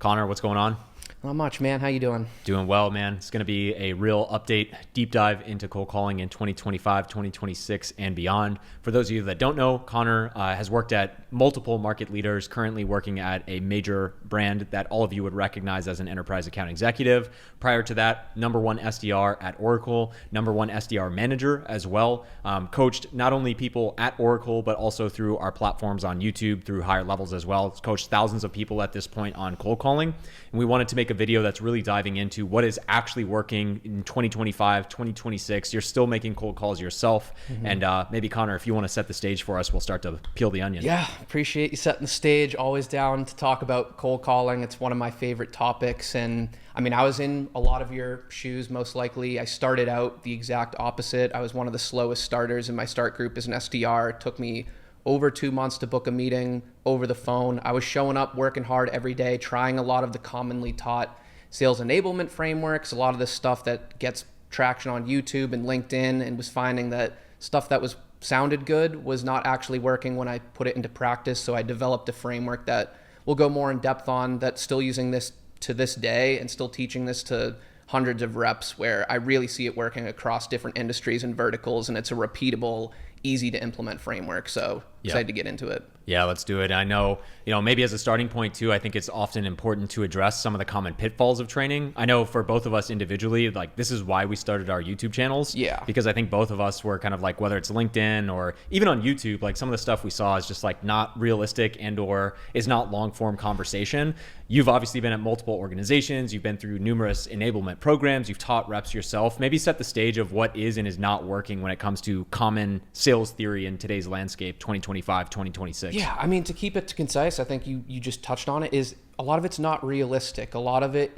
Connor, what's going on? Not much, man. How you doing? Doing well, man. It's going to be a real update, deep dive into cold calling in 2025, 2026, and beyond. For those of you that don't know, Connor has worked at multiple market leaders, currently working at a major brand that all of you would recognize as an enterprise account executive. Prior to that, #1 SDR at Oracle, #1 SDR Manager as well. Coached not only people at Oracle, but also through our platforms on YouTube, through higher levels as well. Coached thousands of people at this point on cold calling. And we wanted to make a video that's really diving into what is actually working in 2025, 2026. You're still making cold calls yourself. And maybe Connor, if you want to set the stage for us, we'll start to peel the onion. Yeah, appreciate you setting the stage. Always down to talk about cold calling. It's one of my favorite topics. And I mean, I was in a lot of your shoes, most likely. I started out the exact opposite. I was one of the slowest starters in my start group as an SDR. It took me over 2 months to book a meeting over the phone. I was showing up, working hard every day, trying a lot of the commonly taught sales enablement frameworks, a lot of the stuff that gets traction on YouTube and LinkedIn, and was finding that stuff that sounded good was not actually working when I put it into practice. So I developed a framework that we'll go more in depth on, that's still using this to this day and still teaching this to hundreds of reps, where I really see it working across different industries and verticals, and it's a repeatable, easy to implement framework. So excited to get into it. Yeah, let's do it. I know, maybe as a starting point too, I think it's often important to address some of the common pitfalls of training. I know for both of us individually, like this is why we started our YouTube channels. Yeah. Because I think both of us were kind of like, whether it's LinkedIn or even on YouTube, like some of the stuff we saw is just like not realistic and or is not long form conversation. You've obviously been at multiple organizations. You've been through numerous enablement programs. You've taught reps yourself. Maybe set the stage of what is and is not working when it comes to common sales theory in today's landscape, 2025, 2026. Yeah, I mean, to keep it concise, I think you just touched on it, is a lot of it's not realistic. A lot of it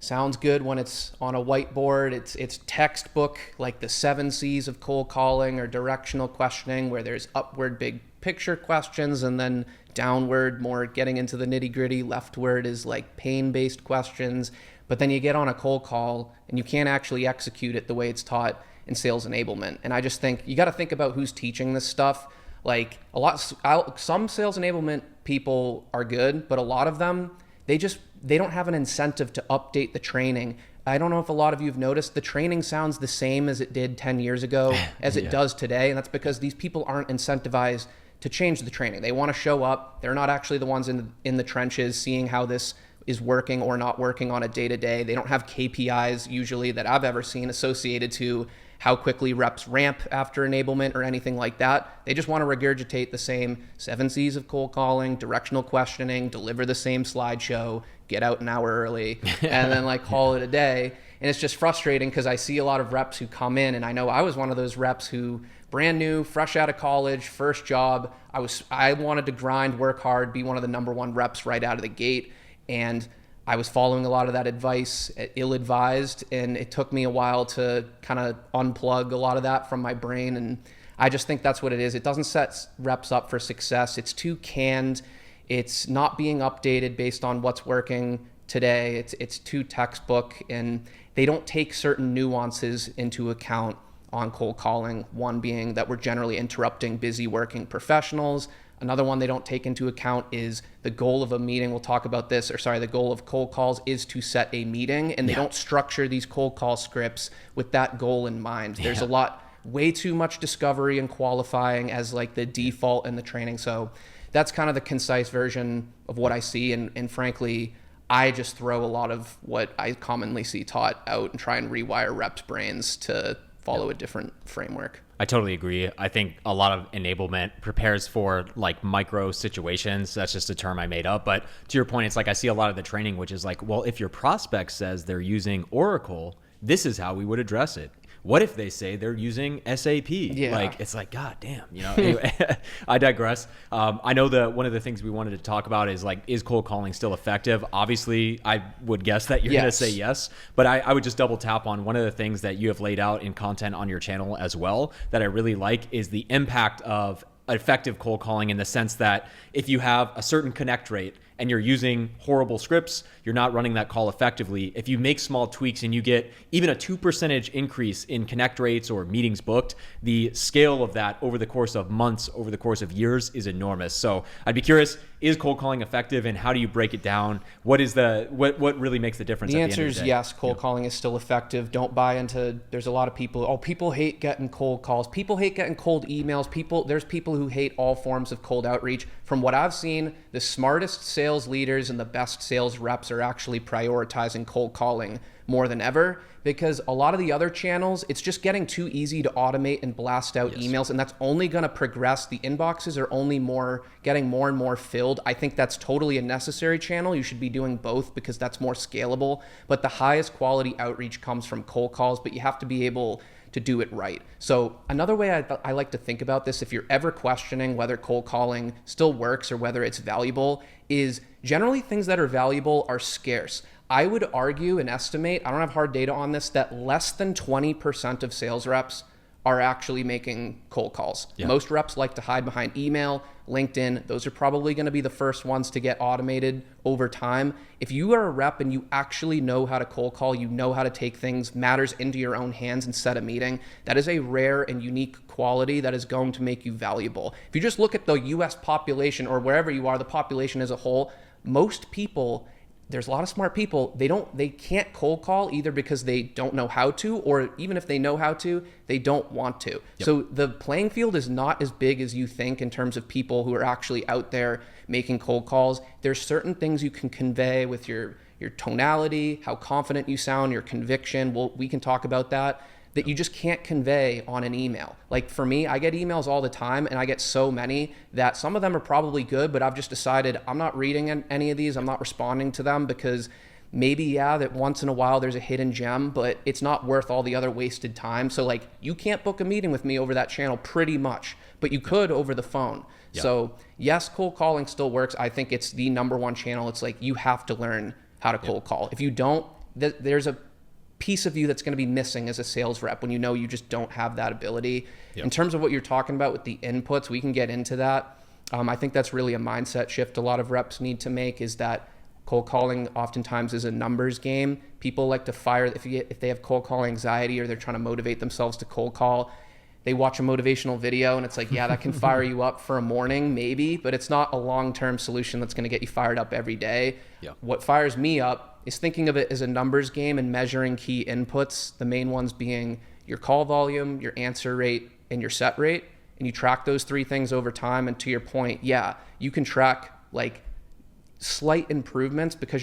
sounds good when it's on a whiteboard. It's textbook, like the 7 C's of cold calling or directional questioning, where there's upward big picture questions, and then downward, more getting into the nitty gritty. Leftward is like pain-based questions. But then you get on a cold call and you can't actually execute it the way it's taught in sales enablement. And I just think you got to think about who's teaching this stuff. Like some sales enablement people are good, but a lot of them, they don't have an incentive to update the training. I don't know if a lot of you have noticed, the training sounds the same as it did 10 years ago as it does today. And that's because these people aren't incentivized to change the training. They want to show up. They're not actually the ones in the trenches seeing how this is working or not working on a day-to-day. They don't have KPIs usually that I've ever seen associated to how quickly reps ramp after enablement or anything like that. They just want to regurgitate the same 7 C's of cold calling, directional questioning, deliver the same slideshow, get out an hour early, and then like call it a day. And it's just frustrating because I see a lot of reps who come in, and I know I was one of those reps who brand new, fresh out of college, first job. I wanted to grind, work hard, be one of the #1 reps right out of the gate. And I was following a lot of that advice, ill-advised, and it took me a while to kind of unplug a lot of that from my brain. And I just think that's what it is. It doesn't set reps up for success. It's too canned. It's not being updated based on what's working today. It's too textbook, and they don't take certain nuances into account on cold calling. One being that we're generally interrupting busy working professionals. Another one they don't take into account is the goal of a meeting. We'll talk about this, the goal of cold calls is to set a meeting, and they don't structure these cold call scripts with that goal in mind. There's way too much discovery and qualifying as like the default in the training. So that's kind of the concise version of what I see. And frankly, I just throw a lot of what I commonly see taught out and try and rewire reps' brains to follow a different framework. I totally agree. I think a lot of enablement prepares for like micro situations. That's just a term I made up. But to your point, it's like I see a lot of the training, which is like, well, if your prospect says they're using Oracle, this is how we would address it. What if they say they're using SAP? Yeah. Like, it's like, God damn, anyway, I digress. I know that one of the things we wanted to talk about is like, is cold calling still effective? Obviously, I would guess that you're going to say yes, but I would just double tap on one of the things that you have laid out in content on your channel as well that I really like is the impact of effective cold calling, in the sense that if you have a certain connect rate and you're using horrible scripts, you're not running that call effectively. If you make small tweaks and you get even a 2% increase in connect rates or meetings booked, the scale of that over the course of months, over the course of years is enormous. So I'd be curious, is cold calling effective, and how do you break it down? What really makes the difference? The at answer the end of is the day? yes, cold calling is still effective. Don't buy into, there's a lot of people, people hate getting cold calls. People hate getting cold emails. There's people who hate all forms of cold outreach. From what I've seen, the smartest sales leaders and the best sales reps are actually prioritizing cold calling more than ever, because a lot of the other channels, it's just getting too easy to automate and blast out emails, and that's only going to progress. The inboxes are only getting more and more filled. I think that's totally a necessary channel. You should be doing both because that's more scalable, but the highest quality outreach comes from cold calls, but you have to be able to do it right. So another way I like to think about this, if you're ever questioning whether cold calling still works or whether it's valuable, is generally things that are valuable are scarce. I would argue and estimate, I don't have hard data on this, that less than 20% of sales reps are actually making cold calls. Yeah. Most reps like to hide behind email, LinkedIn. Those are probably going to be the first ones to get automated over time. If you are a rep and you actually know how to cold call, you know how to take matters into your own hands and set a meeting, that is a rare and unique quality that is going to make you valuable. If you just look at the US population, or wherever you are, the population as a whole, most people, there's a lot of smart people, they can't cold call either because they don't know how to, or even if they know how to, they don't want to. Yep. So the playing field is not as big as you think in terms of people who are actually out there making cold calls. There's certain things you can convey with your tonality, how confident you sound, your conviction. We can talk about that you just can't convey on an email. Like for me, I get emails all the time, and I get so many that some of them are probably good, but I've just decided I'm not reading any of these. I'm not responding to them because maybe, that once in a while there's a hidden gem, but it's not worth all the other wasted time. So like, you can't book a meeting with me over that channel pretty much, but you could over the phone. Yeah. So yes, cold calling still works. I think it's the number one channel. It's like, you have to learn how to cold call. If you don't, there's a piece of you that's going to be missing as a sales rep when you just don't have that ability. Yep. In terms of what you're talking about with the inputs, we can get into that. I think that's really a mindset shift a lot of reps need to make, is that cold calling oftentimes is a numbers game. People like to fire, if they have cold call anxiety or they're trying to motivate themselves to cold call, they watch a motivational video and it's like, that can fire you up for a morning maybe, but it's not a long-term solution that's going to get you fired up every day. Yep. What fires me up is thinking of it as a numbers game and measuring key inputs, the main ones being your call volume, your answer rate, and your set rate. And you track those three things over time. And to your point, you can track like slight improvements because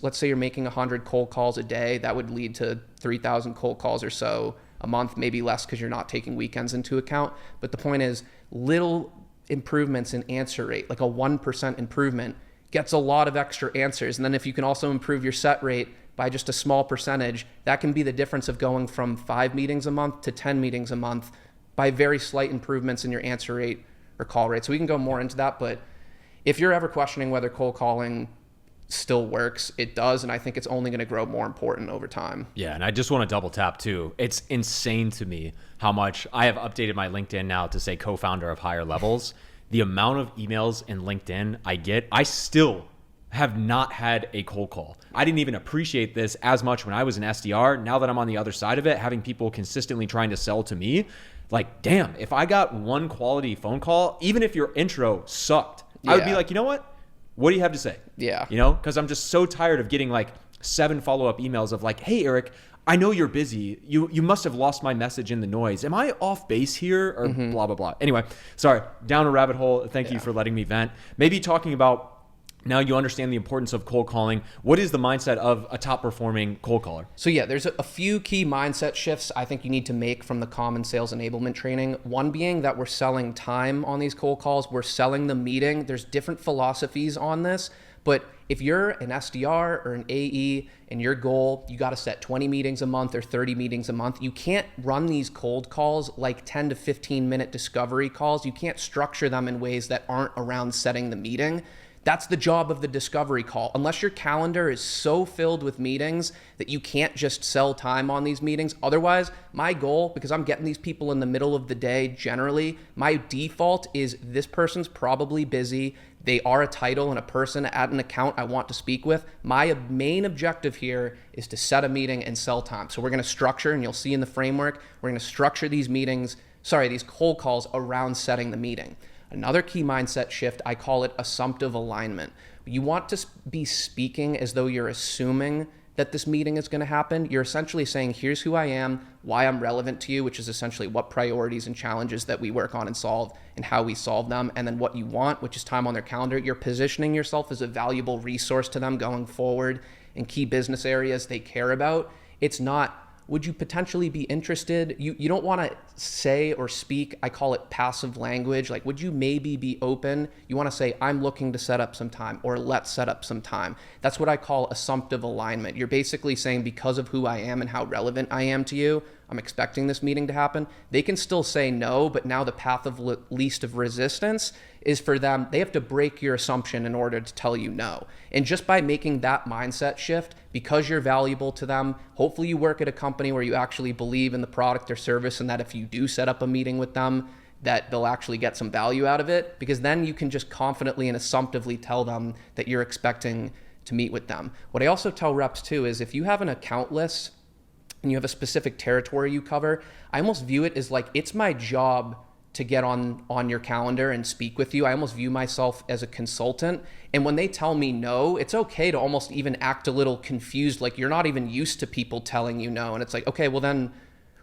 let's say you're making 100 cold calls a day. That would lead to 3,000 cold calls or so a month, maybe less because you're not taking weekends into account. But the point is, little improvements in answer rate, like a 1% improvement, gets a lot of extra answers. And then if you can also improve your set rate by just a small percentage, that can be the difference of going from 5 meetings a month to 10 meetings a month by very slight improvements in your answer rate or call rate. So we can go more into that, but if you're ever questioning whether cold calling still works, it does, and I think it's only going to grow more important over time. Yeah, and I just want to double tap too. It's insane to me how much I have updated my LinkedIn now to say co-founder of higher levels. The amount of emails in LinkedIn I get, I still have not had a cold call. I didn't even appreciate this as much when I was an SDR. Now that I'm on the other side of it, having people consistently trying to sell to me, like, damn, if I got one quality phone call, even if your intro sucked, I would be like, you know what do you have to say? Yeah. Because I'm just so tired of getting like 7 follow-up emails of like, hey, Eric, I know you're busy. You must have lost my message in the noise. Am I off base here? Or blah, blah, blah. Anyway, sorry, down a rabbit hole. Thank you for letting me vent. Maybe talking about, now you understand the importance of cold calling. What is the mindset of a top performing cold caller? So there's a few key mindset shifts I think you need to make from the common sales enablement training. One being that we're selling time on these cold calls. We're selling the meeting. There's different philosophies on this, but if you're an SDR or an AE and your goal, you got to set 20 meetings a month or 30 meetings a month. You can't run these cold calls like 10 to 15 minute discovery calls. You can't structure them in ways that aren't around setting the meeting. That's the job of the discovery call. Unless your calendar is so filled with meetings that you can't just sell time on these meetings. Otherwise, my goal, because I'm getting these people in the middle of the day generally, my default is this person's probably busy. They are a title and a person at an account I want to speak with. My main objective here is to set a meeting and sell time. So we're going to structure, and you'll see in the framework, we're going to structure these cold calls around setting the meeting. Another key mindset shift, I call it assumptive alignment. You want to be speaking as though you're assuming that this meeting is going to happen. You're essentially saying, here's who I am, why I'm relevant to you, which is essentially what priorities and challenges that we work on and solve and how we solve them, and then what you want, which is time on their calendar. You're positioning yourself as a valuable resource to them going forward in key business areas they care about. It's not, would you potentially be interested? You don't want to say or speak, I call it passive language. Like, would you maybe be open? You want to say, I'm looking to set up some time, or let's set up some time. That's what I call assumptive alignment. You're basically saying, because of who I am and how relevant I am to you, I'm expecting this meeting to happen. They can still say no, but now the path of least of resistance is for them. They have to break your assumption in order to tell you no. And just by making that mindset shift, because you're valuable to them, hopefully you work at a company where you actually believe in the product or service, and that if you do set up a meeting with them, that they'll actually get some value out of it, because then you can just confidently and assumptively tell them that you're expecting to meet with them. What I also tell reps too is, if you have an account list and you have a specific territory you cover, I almost view it as like, it's my job to get on your calendar and speak with you. I almost view myself as a consultant. And when they tell me no, it's okay to almost even act a little confused, like you're not even used to people telling you no. And it's like, okay, well then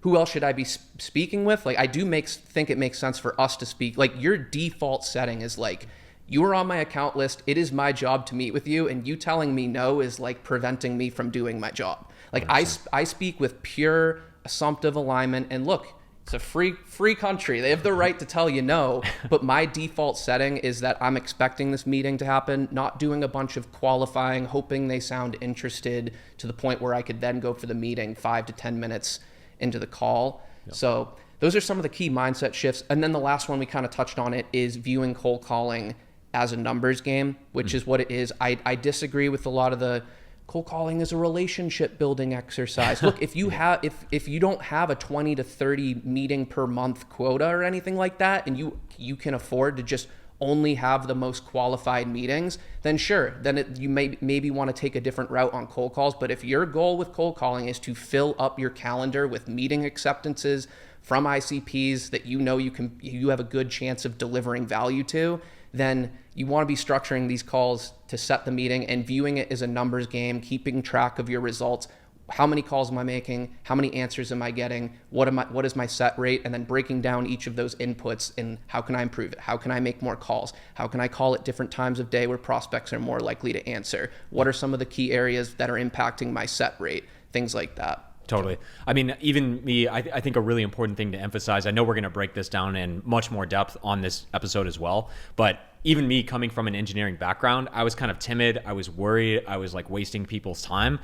who else should I be speaking with? Like, I do think it makes sense for us to speak. Like, your default setting is like, you are on my account list, it is my job to meet with you, and you telling me no is like preventing me from doing my job. Like, I speak with pure assumptive alignment, and look, it's a free country. They have the right to tell you no, but my default setting is that I'm expecting this meeting to happen, not doing a bunch of qualifying, hoping they sound interested to the point where I could then go for the meeting 5 to 10 minutes into the call. Yep. So those are some of the key mindset shifts. And then the last one, we kind of touched on it, is viewing cold calling as a numbers game, which is what it is. I disagree with a lot of the cold calling is a relationship building exercise. Look, if you have, if you don't have a 20 to 30 meeting per month quota or anything like that, and you can afford to just only have the most qualified meetings, then sure, then you maybe want to take a different route on cold calls. But if your goal with cold calling is to fill up your calendar with meeting acceptances from ICPs that you have a good chance of delivering value to, then you want to be structuring these calls to set the meeting and viewing it as a numbers game, keeping track of your results. How many calls am I making? How many answers am I getting? What is my set rate? And then breaking down each of those inputs and how can I improve it? How can I make more calls? How can I call at different times of day where prospects are more likely to answer? What are some of the key areas that are impacting my set rate? Things like that. Totally. I mean, even me, I think a really important thing to emphasize, I know we're going to break this down in much more depth on this episode as well, but even me coming from an engineering background, I was kind of timid. I was worried. I was like wasting people's time.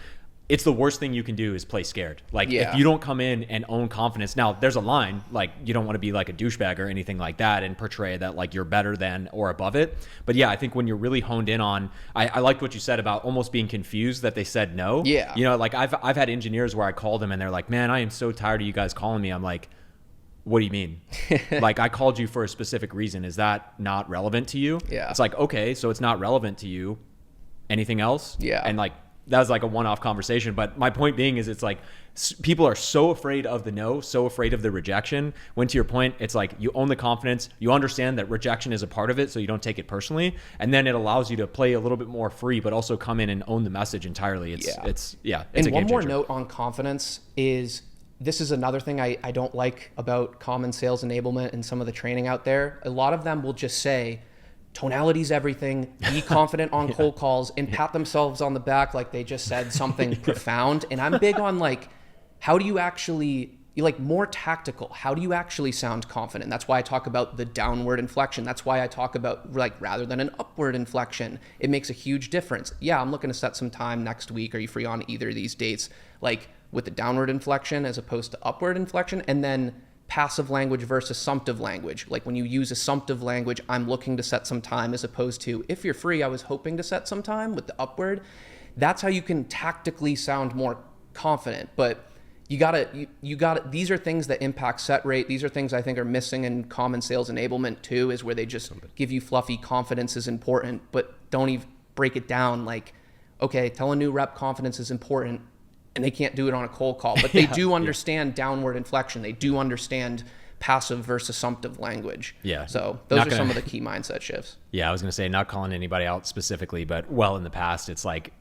It's the worst thing you can do is play scared. Like, if you don't come in and own confidence, now there's a line, like you don't want to be like a douchebag or anything like that and portray that like you're better than or above it. But yeah, I think when you're really honed in on, I liked what you said about almost being confused that they said no. Yeah. You know, like I've had engineers where I called them and they're like, man, I am so tired of you guys calling me. I'm like, what do you mean? Like, I called you for a specific reason. Is that not relevant to you? Yeah. It's like, okay, so it's not relevant to you. Anything else? Yeah. And like, that was like a one-off conversation. But my point being is, it's like people are so afraid of the no, so afraid of the rejection. When to your point, it's like you own the confidence, you understand that rejection is a part of it, so you don't take it personally. And then it allows you to play a little bit more free, but also come in and own the message entirely. It's and one more note on confidence is, this is another thing I don't like about common sales enablement and some of the training out there. A lot of them will just say, tonality's everything, be confident on cold calls, and pat themselves on the back like they just said something profound. And I'm big on like, how do you actually, more tactical, how do you actually sound confident? That's why I talk about the downward inflection. That's why I talk about, like, rather than an upward inflection, it makes a huge difference. Yeah, I'm looking to set some time next week. Are you free on either of these dates? Like, with the downward inflection as opposed to upward inflection. And then passive language versus assumptive language. Like, when you use assumptive language, I'm looking to set some time, as opposed to, if you're free, I was hoping to set some time, with the upward. That's how you can tactically sound more confident. But you gotta, these are things that impact set rate. These are things I think are missing in common sales enablement too, is where they just give you fluffy confidence is important, but don't even break it down. Like, okay, tell a new rep confidence is important, and they can't do it on a cold call, but they do understand downward inflection. They do understand passive versus assumptive language. Yeah. So those are some of the key mindset shifts. Yeah, I was going to say, not calling anybody out specifically, but well, in the past, it's like,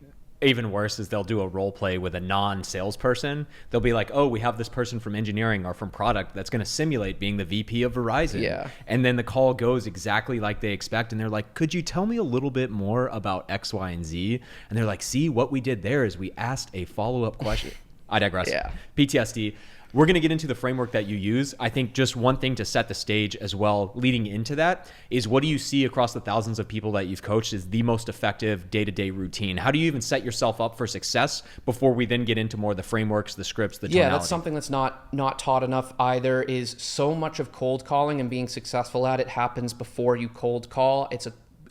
even worse is they'll do a role play with a non-salesperson. They'll be like, oh, we have this person from engineering or from product that's going to simulate being the VP of Verizon. Yeah. And then the call goes exactly like they expect. And they're like, could you tell me a little bit more about X, Y, and Z? And they're like, see, what we did there is we asked a follow-up question. I digress. Yeah. PTSD. We're going to get into the framework that you use. I think just one thing to set the stage as well leading into that is, what do you see across the thousands of people that you've coached is the most effective day-to-day routine? How do you even set yourself up for success before we then get into more of the frameworks, the scripts, the tonality? Yeah, that's something that's not taught enough either. Is so much of cold calling and being successful at it happens before you cold call.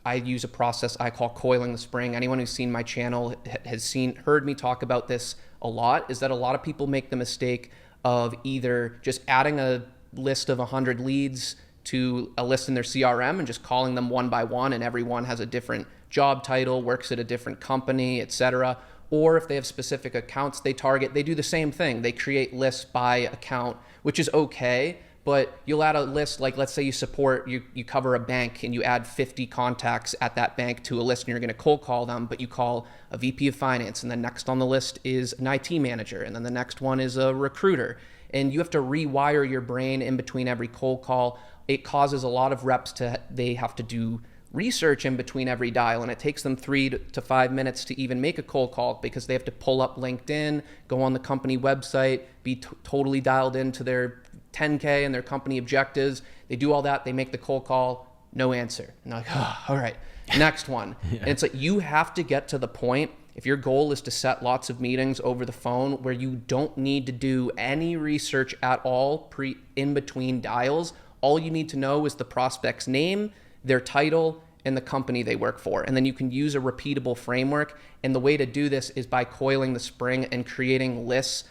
I use a process I call coiling the spring. Anyone who's seen my channel has heard me talk about this a lot, is that a lot of people make the mistake of either just adding a list of 100 leads to a list in their CRM and just calling them one by one, and everyone has a different job title, works at a different company, etc. Or if they have specific accounts they target, they do the same thing. They create lists by account, which is okay, but you'll add a list, like let's say you cover a bank and you add 50 contacts at that bank to a list and you're going to cold call them, but you call a VP of finance, and then next on the list is an IT manager, and then the next one is a recruiter. And you have to rewire your brain in between every cold call. It causes a lot of reps they have to do research in between every dial, and it takes them 3 to 5 minutes to even make a cold call, because they have to pull up LinkedIn, go on the company website, be totally dialed into their 10K and their company objectives. They do all that, they make the cold call, no answer. And they're like, oh, all right, next one. Yeah. And it's like, you have to get to the point, if your goal is to set lots of meetings over the phone where you don't need to do any research at all in between dials. All you need to know is the prospect's name, their title, and the company they work for. And then you can use a repeatable framework. And the way to do this is by coiling the spring and creating lists.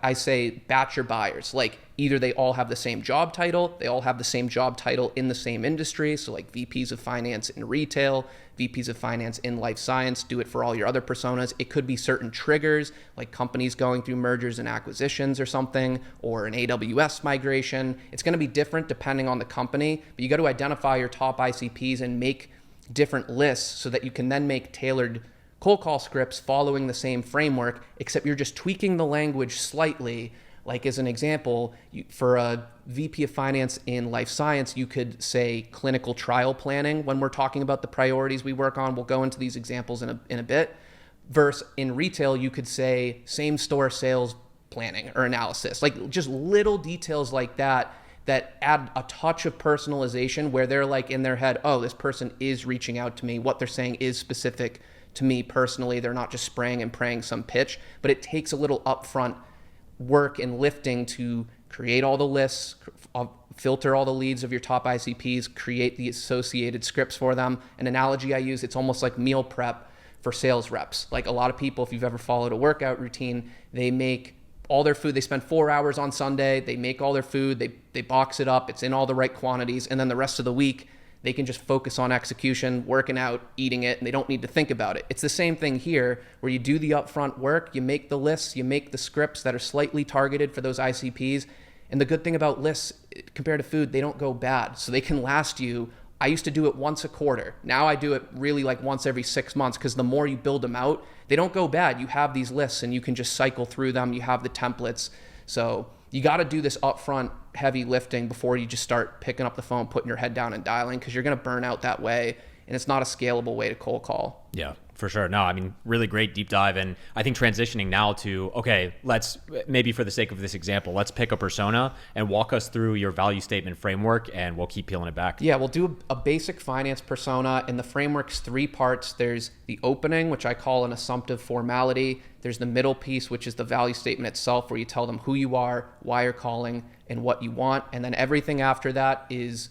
I say batch your buyers. Like, either they all have the same job title, they all have the same job title in the same industry. So like VPs of finance in retail, VPs of finance in life science, do it for all your other personas. It could be certain triggers, like companies going through mergers and acquisitions or something, or an AWS migration. It's going to be different depending on the company, but you got to identify your top ICPs and make different lists so that you can then make tailored cold call scripts following the same framework, except you're just tweaking the language slightly. Like, as an example, for a VP of finance in life science, you could say clinical trial planning when we're talking about the priorities we work on. We'll go into these examples in a bit. Versus in retail, you could say same store sales planning or analysis. Like, just little details like that add a touch of personalization, where they're like in their head, oh, this person is reaching out to me. What they're saying is specific to me personally. They're not just spraying and praying some pitch, but it takes a little upfront work and lifting to create all the lists, filter all the leads of your top ICPs, create the associated scripts for them. An analogy I use, it's almost like meal prep for sales reps. Like, a lot of people, if you've ever followed a workout routine, they make all their food. They spend 4 hours on Sunday, they make all their food, they box it up, it's in all the right quantities, and then the rest of the week, they can just focus on execution, working out, eating it, and they don't need to think about it. It's the same thing here, where you do the upfront work, you make the lists, you make the scripts that are slightly targeted for those ICPs. And the good thing about lists compared to food, they don't go bad. So they can last you. I used to do it once a quarter. Now I do it really like once every 6 months, because the more you build them out, they don't go bad. You have these lists and you can just cycle through them. You have the templates. So you got to do this upfront heavy lifting before you just start picking up the phone, putting your head down and dialing, because you're going to burn out that way. And it's not a scalable way to cold call. Yeah, for sure. No, I mean, really great deep dive. And I think transitioning now to, okay, let's, maybe for the sake of this example, let's pick a persona and walk us through your value statement framework, and we'll keep peeling it back. Yeah, we'll do a basic finance persona. And the framework's 3 parts. There's the opening, which I call an assumptive formality. There's the middle piece, which is the value statement itself, where you tell them who you are, why you're calling, and what you want. And then everything after that is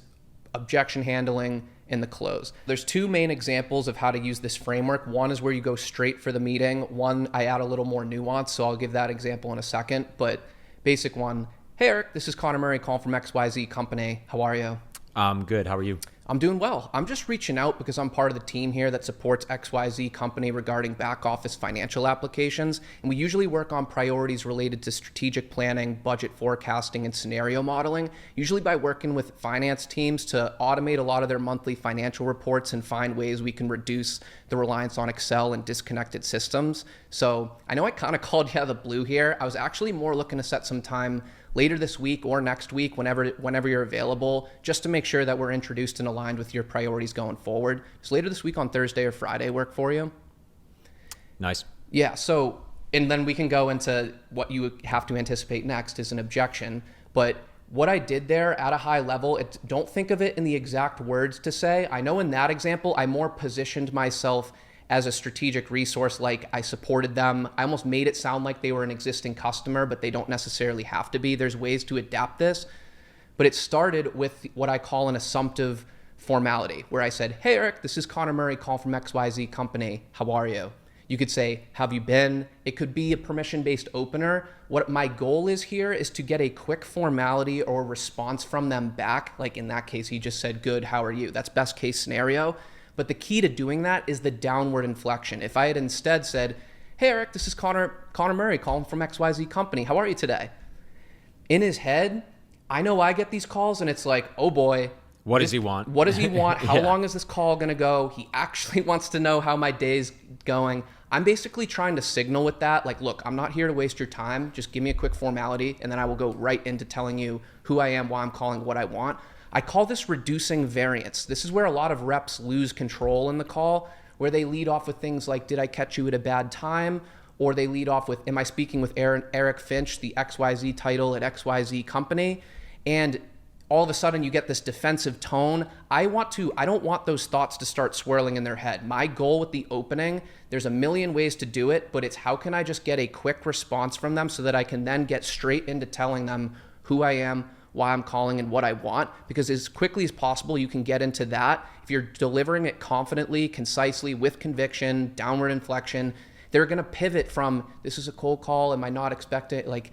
objection handling in the close. There's 2 main examples of how to use this framework. One is where you go straight for the meeting. One, I add a little more nuance, so I'll give that example in a second. But basic one, hey Eric, this is Connor Murray calling from XYZ company. How are you? I'm good. How are you? I'm doing well. I'm just reaching out because I'm part of the team here that supports XYZ company regarding back office financial applications. And we usually work on priorities related to strategic planning, budget forecasting, and scenario modeling, usually by working with finance teams to automate a lot of their monthly financial reports and find ways we can reduce the reliance on Excel and disconnected systems. So I know I kind of called you out of the blue here. I was actually more looking to set some time later this week or next week, whenever you're available, just to make sure that we're introduced and aligned with your priorities going forward. So later this week on Thursday or Friday work for you? Nice. Yeah, so, and then we can go into what you have to anticipate next is an objection. But what I did there at a high level, don't think of it in the exact words to say. I know in that example, I more positioned myself as a strategic resource, like I supported them. I almost made it sound like they were an existing customer, but they don't necessarily have to be. There's ways to adapt this. But it started with what I call an assumptive formality, where I said, hey, Eric, this is Connor Murray calling from XYZ company. How are you? You could say, have you been? It could be a permission-based opener. What my goal is here is to get a quick formality or response from them back. Like in that case, he just said, good, how are you? That's best case scenario. But the key to doing that is the downward inflection. If I had instead said, hey, Eric, this is Connor Murray calling from XYZ company. How are you today? In his head, I know I get these calls and it's like, oh boy. What does he want? What does he want? How Yeah. long is this call going to go? He actually wants to know how my day's going. I'm basically trying to signal with that, like, look, I'm not here to waste your time. Just give me a quick formality and then I will go right into telling you who I am, why I'm calling, what I want. I call this reducing variance. This is where a lot of reps lose control in the call, where they lead off with things like, did I catch you at a bad time? Or they lead off with, am I speaking with Eric Finch, the XYZ title at XYZ company? And all of a sudden you get this defensive tone. I don't want those thoughts to start swirling in their head. My goal with the opening, there's a million ways to do it, but it's how can I just get a quick response from them so that I can then get straight into telling them who I am, why I'm calling, and what I want. Because as quickly as possible, you can get into that. If you're delivering it confidently, concisely, with conviction, downward inflection, they're going to pivot from, this is a cold call, am I not expecting, like,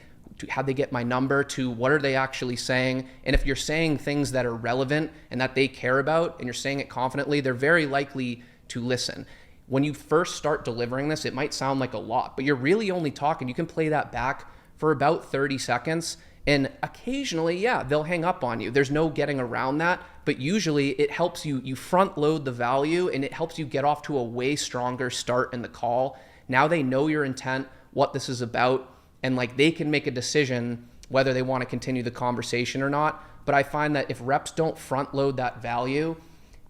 how'd they get my number, to what are they actually saying? And if you're saying things that are relevant and that they care about, and you're saying it confidently, they're very likely to listen. When you first start delivering this, it might sound like a lot, but you're really only talking, you can play that back for about 30 seconds. And occasionally, yeah, they'll hang up on you. There's no getting around that, but usually it helps you front load the value and it helps you get off to a way stronger start in the call. Now they know your intent, what this is about, and like they can make a decision whether they want to continue the conversation or not. But I find that if reps don't front load that value,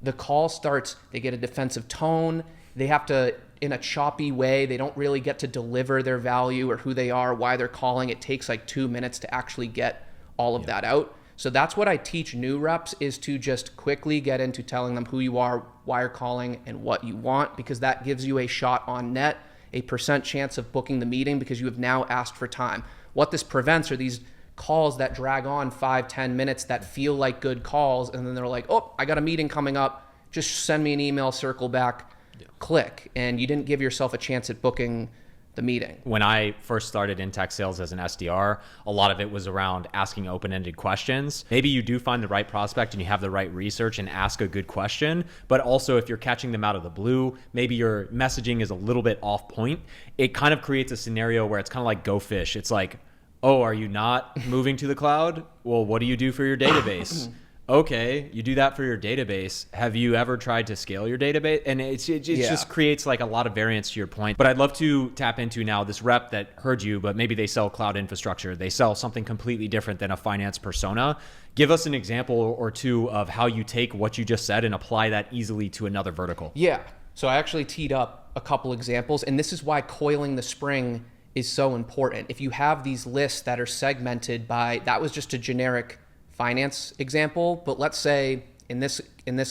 the call starts, they get a defensive tone, they have to, in a choppy way, they don't really get to deliver their value or who they are, why they're calling. It takes like 2 minutes to actually get all of that out. So that's what I teach new reps, is to just quickly get into telling them who you are, why you're calling, and what you want, because that gives you a shot on net, a % chance of booking the meeting because you have now asked for time. What this prevents are these calls that drag on 5-10 minutes that feel like good calls, and then they're like, oh, I got a meeting coming up, just send me an email, circle back. Click, and you didn't give yourself a chance at booking the meeting. When I first started in tech sales as an SDR, a lot of it was around asking open-ended questions. Maybe you do find the right prospect and you have the right research and ask a good question, but also if you're catching them out of the blue, maybe your messaging is a little bit off point. It kind of creates a scenario where it's kind of like go fish. It's like, oh, are you not moving to the cloud? Well, what do you do for your database? Okay, you do that for your database. Have you ever tried to scale your database? And it just creates like a lot of variance to your point. But I'd love to tap into now this rep that heard you, but maybe they sell cloud infrastructure. They sell something completely different than a finance persona. Give us an example or two of how you take what you just said and apply that easily to another vertical. Yeah, so I actually teed up a couple examples, and this is why coiling the spring is so important. If you have these lists that are segmented by, that was just a generic finance example, but let's say in this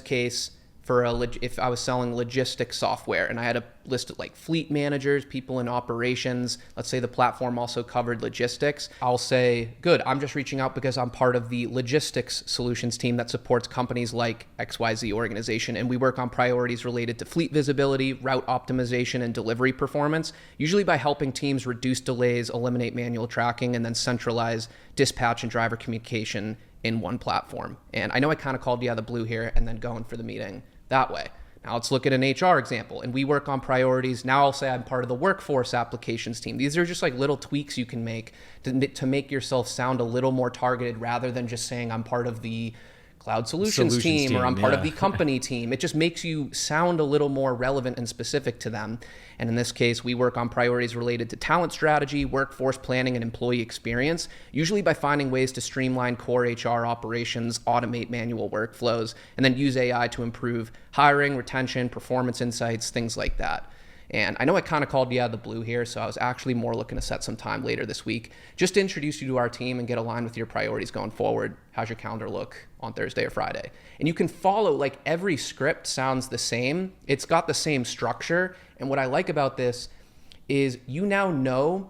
case, if I was selling logistics software and I had a list of like fleet managers, people in operations, let's say the platform also covered logistics, I'll say, good, I'm just reaching out because I'm part of the logistics solutions team that supports companies like XYZ organization, and we work on priorities related to fleet visibility, route optimization, and delivery performance, usually by helping teams reduce delays, eliminate manual tracking, and then centralize dispatch and driver communication in one platform. And I know I kind of called you out of the blue here and then going for the meeting that way. Now let's look at an HR example, and we work on priorities. Now I'll say I'm part of the workforce applications team. These are just like little tweaks you can make to make yourself sound a little more targeted rather than just saying I'm part of the cloud solutions team or I'm part of the company team. It just makes you sound a little more relevant and specific to them. And in this case, we work on priorities related to talent strategy, workforce planning, and employee experience, usually by finding ways to streamline core HR operations, automate manual workflows, and then use AI to improve hiring, retention, performance insights, things like that. And I know I kind of called you out of the blue here, so I was actually more looking to set some time later this week just to introduce you to our team and get aligned with your priorities going forward. How's your calendar look on Thursday or Friday? And you can follow, like, every script sounds the same. It's got the same structure. And what I like about this is you now know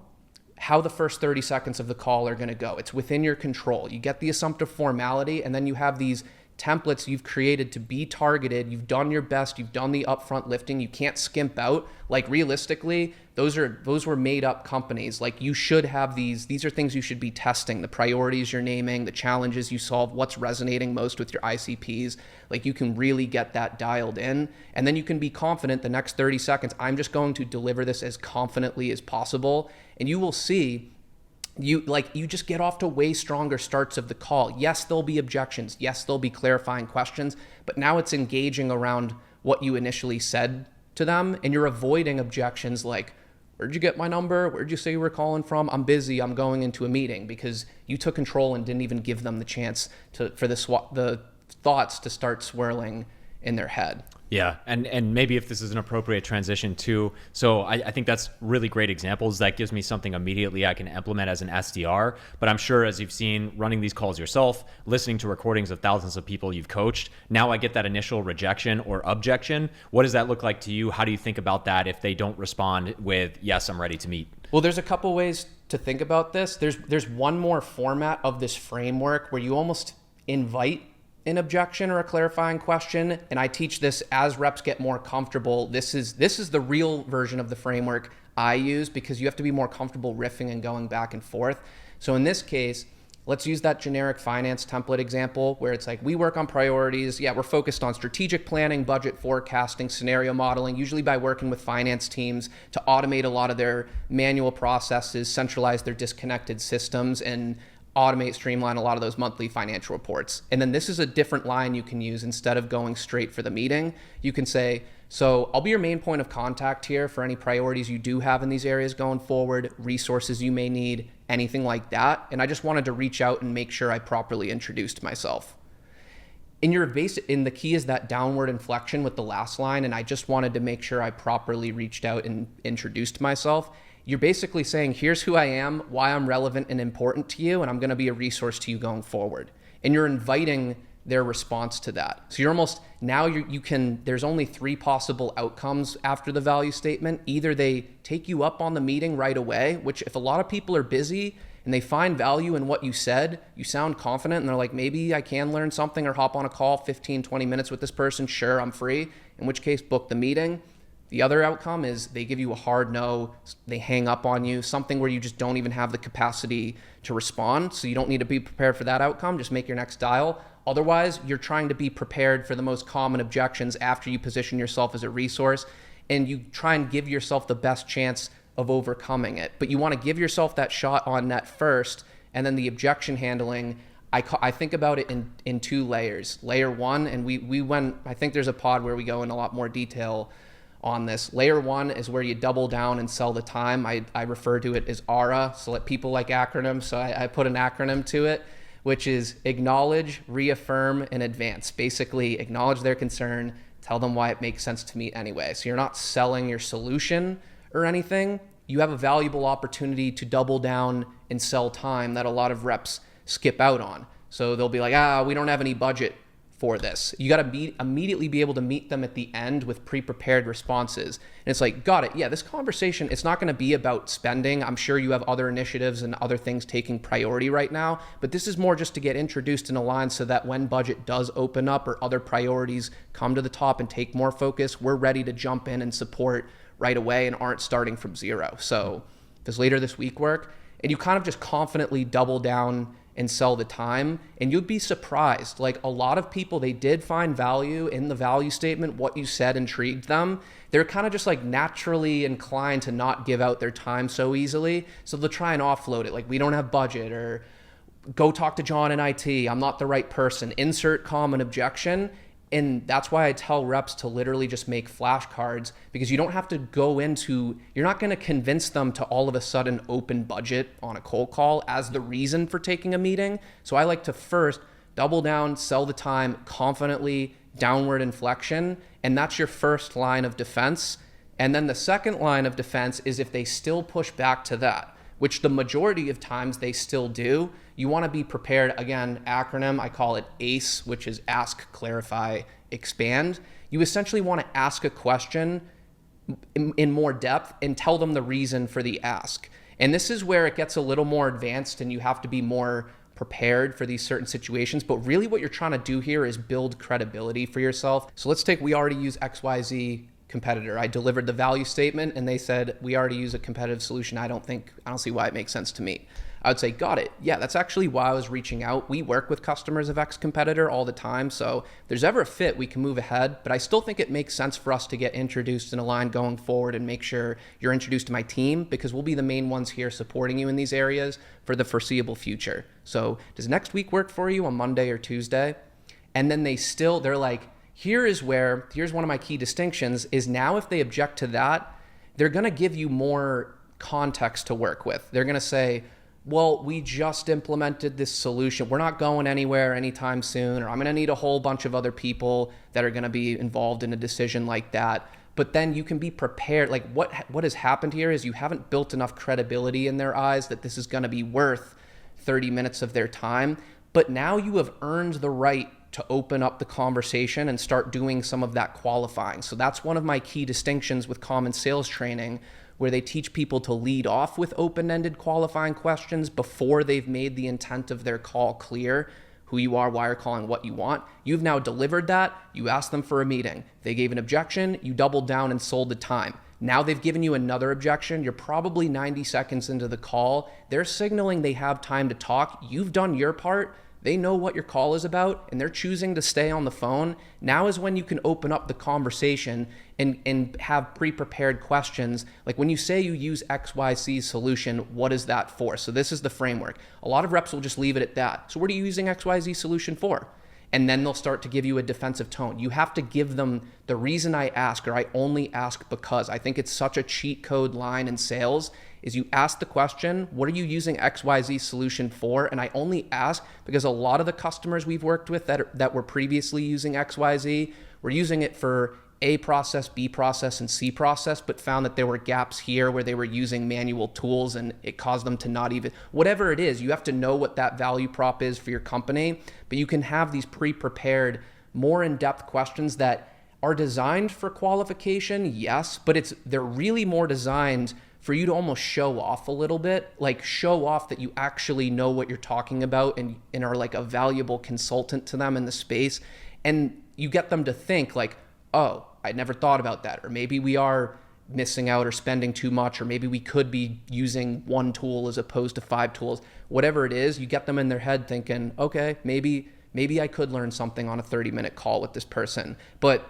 how the first 30 seconds of the call are going to go. It's within your control. You get the assumptive formality, and then you have these templates you've created to be targeted. You've done your best. You've done the upfront lifting. You can't skimp out. Like, realistically, those were made up companies. Like, you should have these are things you should be testing. The priorities you're naming, the challenges you solve, what's resonating most with your ICPs. Like, you can really get that dialed in. And then you can be confident the next 30 seconds, I'm just going to deliver this as confidently as possible. And you will see you just get off to way stronger starts of the call. Yes, there'll be objections. Yes, there'll be clarifying questions, but now it's engaging around what you initially said to them, and you're avoiding objections like, where'd you get my number? Where'd you say you were calling from? I'm busy. I'm going into a meeting, because you took control and didn't even give them the chance for the thoughts to start swirling in their head. Yeah, and maybe if this is an appropriate transition too. So I think that's really great examples. That gives me something immediately I can implement as an SDR. But I'm sure, as you've seen running these calls yourself, listening to recordings of thousands of people you've coached, now I get that initial rejection or objection. What does that look like to you? How do you think about that if they don't respond with, yes, I'm ready to meet? Well, there's a couple ways to think about this. There's one more format of this framework where you almost invite an objection or a clarifying question. And I teach this as reps get more comfortable. This is the real version of the framework I use, because you have to be more comfortable riffing and going back and forth. So in this case, let's use that generic finance template example where it's like, we work on priorities. Yeah, we're focused on strategic planning, budget forecasting, scenario modeling, usually by working with finance teams to automate a lot of their manual processes, centralize their disconnected systems, and automate, streamline a lot of those monthly financial reports. And then this is a different line you can use. Instead of going straight for the meeting, you can say, so I'll be your main point of contact here for any priorities you do have in these areas going forward, resources you may need, anything like that. And I just wanted to reach out and make sure I properly introduced myself. In the key is that downward inflection with the last line. And I just wanted to make sure I properly reached out and introduced myself. You're basically saying, here's who I am, why I'm relevant and important to you, and I'm going to be a resource to you going forward. And you're inviting their response to that. So you're almost, now there's only 3 possible outcomes after the value statement. Either they take you up on the meeting right away, which if a lot of people are busy and they find value in what you said, you sound confident and they're like, maybe I can learn something or hop on a call 15, 20 minutes with this person. Sure, I'm free. In which case, book the meeting. The other outcome is they give you a hard no, they hang up on you, something where you just don't even have the capacity to respond. So you don't need to be prepared for that outcome. Just make your next dial. Otherwise, you're trying to be prepared for the most common objections after you position yourself as a resource, and you try and give yourself the best chance of overcoming it. But you want to give yourself that shot on net first, and then the objection handling, I think about it in 2 layers. Layer 1, and we went, I think there's a pod where we go in a lot more detail on this. Layer 1 is where you double down and sell the time. I refer to it as ARA, so let people like acronyms, so I put an acronym to it, which is acknowledge, reaffirm, and advance. Basically, acknowledge their concern, tell them why it makes sense to meet anyway. So you're not selling your solution or anything. You have a valuable opportunity to double down and sell time that a lot of reps skip out on. So they'll be like, we don't have any budget for this. You got to immediately be able to meet them at the end with pre-prepared responses. And it's like, got it. Yeah, this conversation, it's not going to be about spending. I'm sure you have other initiatives and other things taking priority right now, but this is more just to get introduced and aligned so that when budget does open up or other priorities come to the top and take more focus, we're ready to jump in and support right away and aren't starting from zero. So does later this week work? And you kind of just confidently double down and sell the time. And you'd be surprised. Like a lot of people, they did find value in the value statement. What you said intrigued them. They're kind of just like naturally inclined to not give out their time so easily. So they'll try and offload it. Like, we don't have budget, or go talk to John in IT. I'm not the right person. Insert common objection. And that's why I tell reps to literally just make flashcards, because you don't have to go into, you're not going to convince them to all of a sudden open budget on a cold call as the reason for taking a meeting. So I like to first double down, sell the time confidently, downward inflection. And that's your first line of defense. And then the second line of defense is if they still push back to that, which the majority of times they still do. You want to be prepared. Again, acronym, I call it ACE, which is ask, clarify, expand. You essentially want to ask a question in more depth and tell them the reason for the ask. And this is where it gets a little more advanced and you have to be more prepared for these certain situations. But really what you're trying to do here is build credibility for yourself. So let's take, we already use XYZ competitor. I delivered the value statement and they said, we already use a competitive solution. I don't see why it makes sense to me. I would say, got it. Yeah, that's actually why I was reaching out. We work with customers of X competitor all the time. So if there's ever a fit, we can move ahead. But I still think it makes sense for us to get introduced and aligned going forward and make sure you're introduced to my team, because we'll be the main ones here supporting you in these areas for the foreseeable future. So does next week work for you on Monday or Tuesday? And then they're like, here's one of my key distinctions is now if they object to that, they're going to give you more context to work with. They're going to say, well, we just implemented this solution. We're not going anywhere anytime soon, or I'm going to need a whole bunch of other people that are going to be involved in a decision like that. But then you can be prepared. Like what has happened here is you haven't built enough credibility in their eyes that this is going to be worth 30 minutes of their time. But now you have earned the right to open up the conversation and start doing some of that qualifying. So that's one of my key distinctions with common sales training, where they teach people to lead off with open-ended qualifying questions before they've made the intent of their call clear, who you are, why you're calling, what you want. You've now delivered that. You asked them for a meeting. They gave an objection. You doubled down and sold the time. Now they've given you another objection. You're probably 90 seconds into the call. They're signaling they have time to talk. You've done your part. They know what your call is about, and they're choosing to stay on the phone. Now is when you can open up the conversation and have pre-prepared questions. Like when you say you use XYZ solution, what is that for? So this is the framework. A lot of reps will just leave it at that. So what are you using XYZ solution for? And then they'll start to give you a defensive tone. You have to give them the reason I ask, or I only ask because. I think it's such a cheat code line in sales is you ask the question, what are you using XYZ solution for? And I only ask because a lot of the customers we've worked with that were previously using XYZ were using it for A process, B process, and C process, but found that there were gaps here where they were using manual tools and it caused them to not even, whatever it is, you have to know what that value prop is for your company, but you can have these pre-prepared, more in-depth questions that are designed for qualification, yes, but they're really more designed for you to almost show off a little bit, like show off that you actually know what you're talking about and are like a valuable consultant to them in the space. And you get them to think like, oh, I never thought about that. Or maybe we are missing out or spending too much, or maybe we could be using one tool as opposed to 5 tools. Whatever it is, you get them in their head thinking, okay, maybe I could learn something on a 30-minute call with this person. But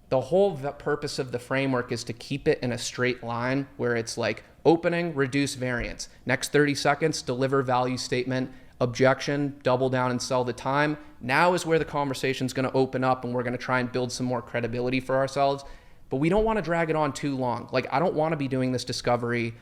the whole purpose of the framework is to keep it in a straight line where it's like opening, reduce variance. Next 30 seconds, deliver value statement, objection, double down and sell the time. Now is where the conversation is going to open up and we're going to try and build some more credibility for ourselves. But we don't want to drag it on too long. Like I don't want to be doing this discovery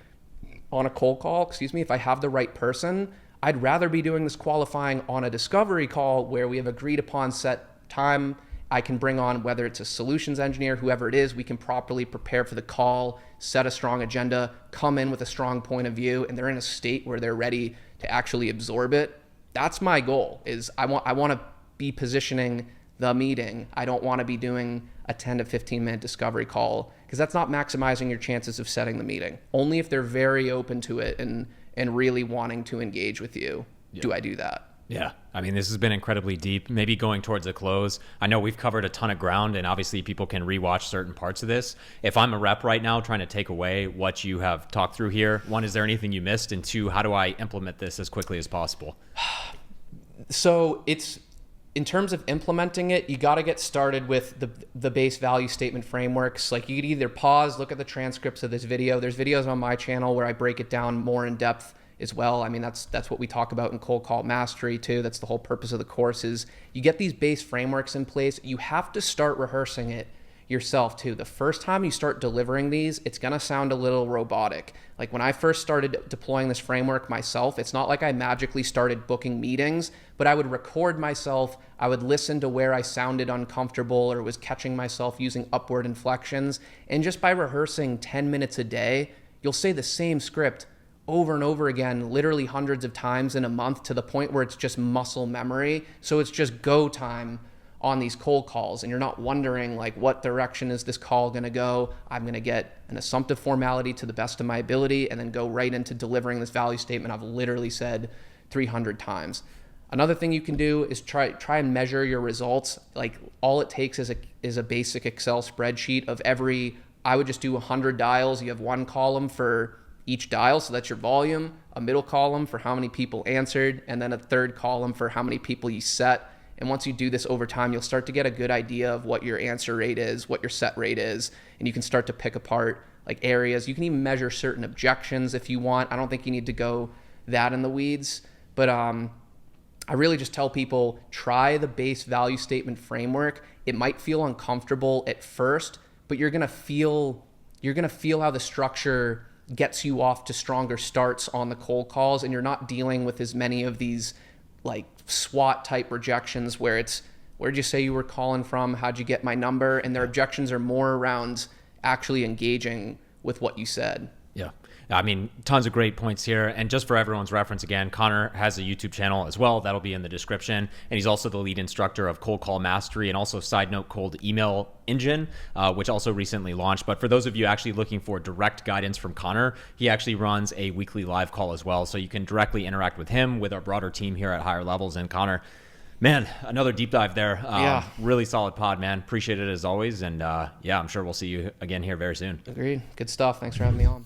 on a cold call, if I have the right person. I'd rather be doing this qualifying on a discovery call where we have agreed upon set time. I can bring on, whether it's a solutions engineer, whoever it is, we can properly prepare for the call, set a strong agenda, come in with a strong point of view, and they're in a state where they're ready to actually absorb it. That's my goal, is I want to be positioning the meeting. I don't want to be doing a 10 to 15 minute discovery call, because that's not maximizing your chances of setting the meeting. Only if they're very open to it and really wanting to engage with you, do I do that. Yeah. I mean, this has been incredibly deep, maybe going towards a close. I know we've covered a ton of ground, and obviously people can rewatch certain parts of this. If I'm a rep right now trying to take away what you have talked through here, 1, is there anything you missed? And 2, how do I implement this as quickly as possible? So it's, in terms of implementing it, you got to get started with the base value statement frameworks. Like, you could either pause, look at the transcripts of this video. There's videos on my channel where I break it down more in depth as well. I mean, that's what we talk about in cold call mastery too. That's the whole purpose of the course, is you get these base frameworks in place. You have to start rehearsing it yourself too. The first time you start delivering these, it's going to sound a little robotic. Like, when I first started deploying this framework myself, it's not like I magically started booking meetings, but I would record myself. I would listen to where I sounded uncomfortable or was catching myself using upward inflections. And just by rehearsing 10 minutes a day, you'll say the same script over and over again, literally hundreds of times in a month, to the point where it's just muscle memory. So it's just go time on these cold calls, and you're not wondering, like, what direction is this call going to go? I'm going to get an assumptive formality to the best of my ability and then go right into delivering this value statement I've literally said 300 times. Another thing you can do is try and measure your results. Like, all it takes is a basic Excel spreadsheet of I would just do 100 dials. You have one column for each dial, so that's your volume, a middle column for how many people answered, and then a third column for how many people you set. And once you do this over time, you'll start to get a good idea of what your answer rate is, what your set rate is, and you can start to pick apart like areas. You can even measure certain objections if you want. I don't think you need to go that in the weeds, but I really just tell people, try the base value statement framework. It might feel uncomfortable at first, but you're gonna feel how the structure gets you off to stronger starts on the cold calls, and you're not dealing with as many of these like SWOT type rejections where it's, where'd you say you were calling from? How'd you get my number? And their objections are more around actually engaging with what you said. Yeah. I mean, tons of great points here. And just for everyone's reference, again, Connor has a YouTube channel as well. That'll be in the description. And he's also the lead instructor of Cold Call Mastery, and also, side note, Cold Email Engine, which also recently launched. But for those of you actually looking for direct guidance from Connor, he actually runs a weekly live call as well. So you can directly interact with him, with our broader team here at Higher Levels. And Connor, man, another deep dive there. Yeah. Really solid pod, man. Appreciate it as always. And yeah, I'm sure we'll see you again here very soon. Agreed. Good stuff. Thanks for having me on.